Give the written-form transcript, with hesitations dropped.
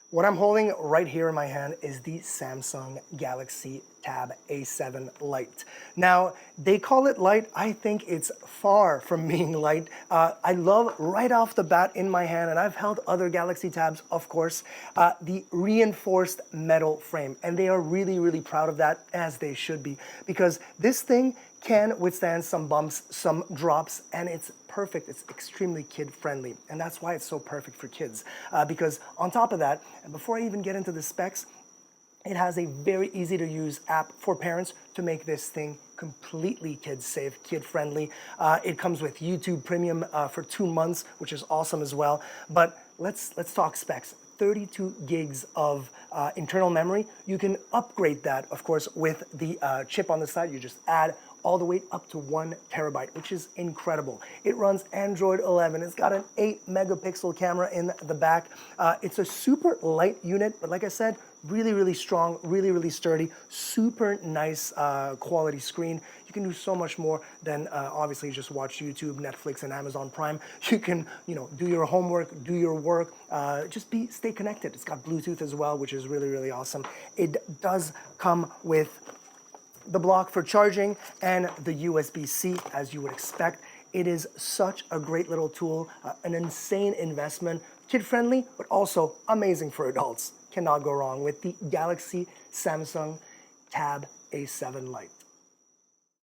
What I'm holding right here in my hand is the Samsung Galaxy Tab A7 Lite. Now, they call it light. I think it's far from being light. I love right off the bat in my hand, and I've held other Galaxy Tabs, of course, the reinforced metal frame. And they are really, really proud of that, as they should be, because this thing can withstand some bumps, some drops, and it's perfect. It's extremely kid-friendly, and that's why it's so perfect for kids. Because on top of that, and before I even get into the specs, it has a very easy to use app for parents to make this thing completely kid-safe, kid-friendly. It comes with YouTube Premium for 2 months, which is awesome as well. But let's talk specs. 32 gigs of internal memory. You can upgrade that, of course, with the chip on the side. You just add all the way up to 1 terabyte, which is incredible. It runs Android 11. It's got an 8 megapixel camera in the back. It's a super light unit, but like I said, really, really strong, really, really sturdy, super nice quality screen. You can do so much more than obviously just watch YouTube, Netflix, and Amazon Prime. You can, do your homework, do your work, stay connected. It's got Bluetooth as well, which is really, really awesome. It does come with the block for charging and the USB-C, as you would expect. It is such a great little tool, an insane investment, kid-friendly, but also amazing for adults. Cannot go wrong with the Galaxy Samsung Tab A7 Lite.